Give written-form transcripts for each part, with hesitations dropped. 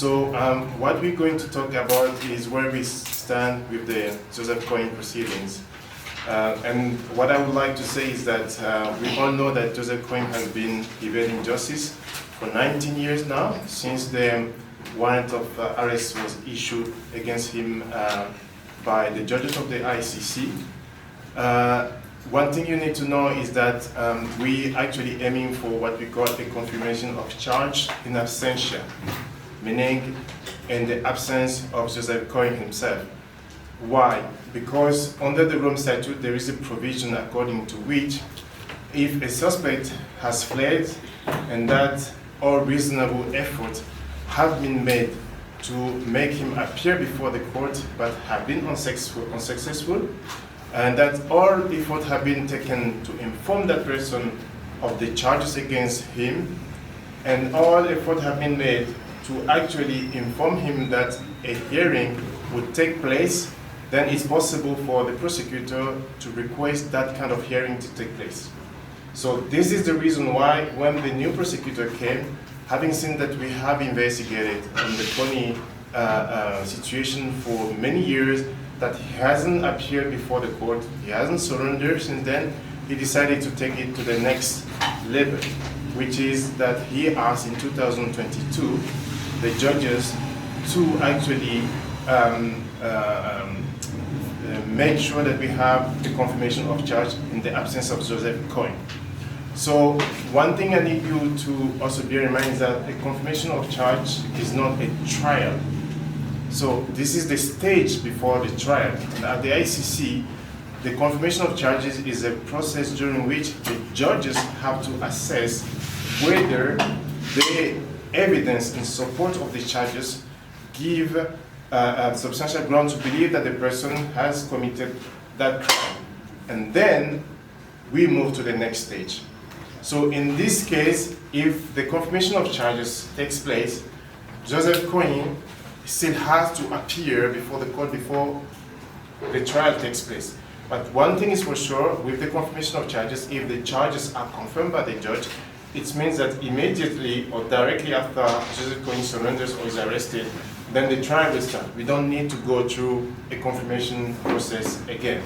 What we're going to talk about is where we stand with the Joseph Kony proceedings. And what I would like to say is that we all know that Joseph Kony has been evading justice for 19 years now, since the warrant of arrest was issued against him by the judges of the ICC. One thing you need to know is that we actually aiming for what we call a confirmation of charge in absentia, meaning in the absence of Joseph Kony himself. Why? Because under the Rome Statute there is a provision according to which if a suspect has fled and that all reasonable efforts have been made to make him appear before the court but have been unsuccessful, and that all efforts have been taken to inform that person of the charges against him, and all efforts have been made to actually inform him that a hearing would take place, then it's possible for the prosecutor to request that kind of hearing to take place. So this is the reason why when the new prosecutor came, having seen that we have investigated on the Kony situation for many years, that he hasn't appeared before the court, he hasn't surrendered since then, he decided to take it to the next level, which is that he asked in 2022 the judges to actually make sure that we have the confirmation of charge in the absence of Joseph Kony. So one thing I need you to also bear in mind is that a confirmation of charge is not a trial. So this is the stage before the trial. And at the ICC, the confirmation of charges is a process during which the judges have to assess whether the evidence in support of the charges give substantial ground to believe that the person has committed that crime. And then we move to the next stage. So in this case, if the confirmation of charges takes place, Joseph Kony still has to appear before the court before the trial takes place. But one thing is for sure, with the confirmation of charges, if the charges are confirmed by the judge, it means that immediately or directly after Joseph Kony surrenders or is arrested, then the trial will start. We don't need to go through a confirmation process again.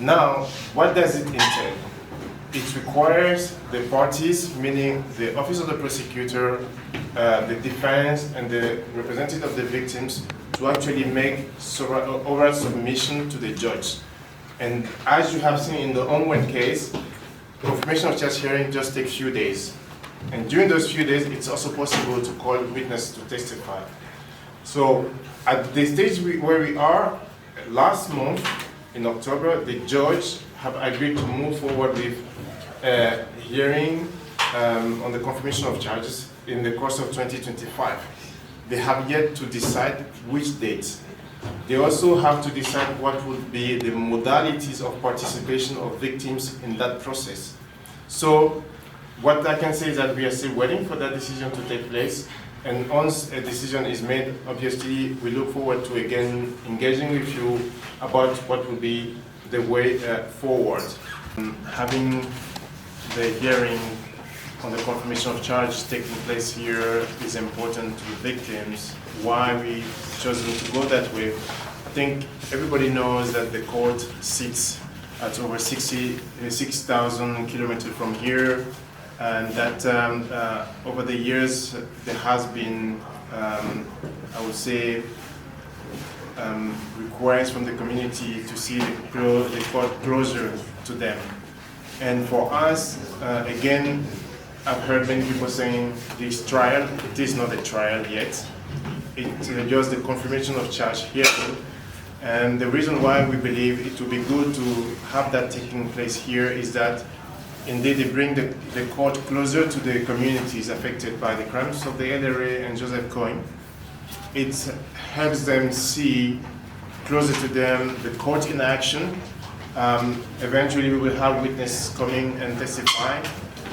Now, what does it entail? It requires the parties, meaning the office of the prosecutor, the defense, and the representative of the victims, to actually make oral submission to the judge. And as you have seen in the ongoing case, confirmation of charge hearing just takes a few days. And during those few days, it's also possible to call witnesses to testify. So at the stage where we are, last month, in October, the judge have agreed to move forward with a hearing on the confirmation of charges in the course of 2025. They have yet to decide which dates. They also have to decide what would be the modalities of participation of victims in that process. So what I can say is that we are still waiting for that decision to take place. And once a decision is made, obviously, we look forward to again engaging with you about what will be the way forward. Having the hearing on the confirmation of charge taking place here is important to victims. Why we chosen to go that way? I think everybody knows that the court sits at over 6,000 kilometers from here, and that over the years there has been, I would say, requests from the community to see the court closer to them. And for us, again, I've heard many people saying this trial, it is not a trial yet. It's just the confirmation of charge here. And the reason why we believe it would be good to have that taking place here is that indeed they bring the court closer to the communities affected by the crimes of the LRA and Joseph Kony. It helps them see closer to them the court in action. Eventually we will have witnesses coming and testifying.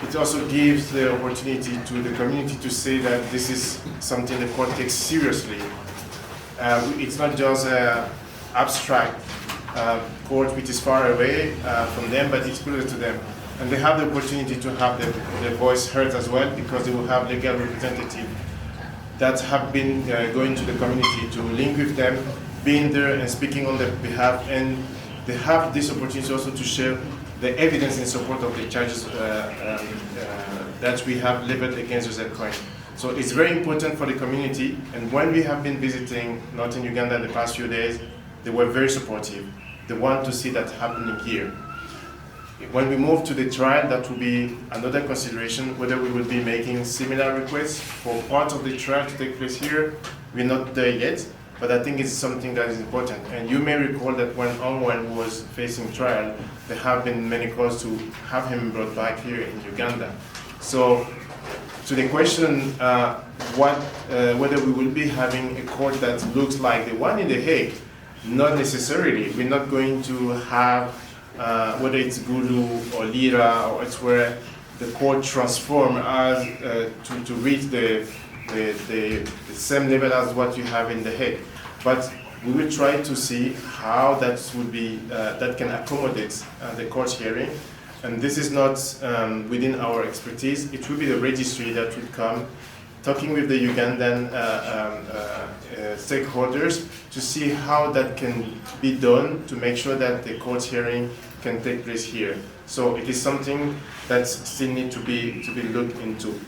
It also gives the opportunity to the community to say that this is something the court takes seriously. It's not just an abstract court which is far away from them, but it's closer to them. And they have the opportunity to have their voice heard as well, because they will have legal representative that have been going to the community to link with them, being there and speaking on their behalf, and they have this opportunity also to share the evidence in support of the charges that we have leveled against Joseph Kony. So it's very important for the community, and when we have been visiting Northern Uganda in the past few days, they were very supportive. They want to see that happening here. When we move to the trial, that will be another consideration, whether we will be making similar requests for part of the trial to take place here. We're not there yet, but I think it's something that is important. And you may recall that when Ongwen was facing trial, there have been many calls to have him brought back here in Uganda. So, to the question, whether we will be having a court that looks like the one in The Hague, not necessarily. We're not going to have, whether it's Gulu or Lira, or it's where the court transform as to reach the same level as what you have in The Hague. But we will try to see how that would be, that can accommodate the court hearing. And this is not within our expertise. It will be the registry that would come, talking with the Ugandan stakeholders to see how that can be done to make sure that the court hearing can take place here. So it is something that still needs to be looked into.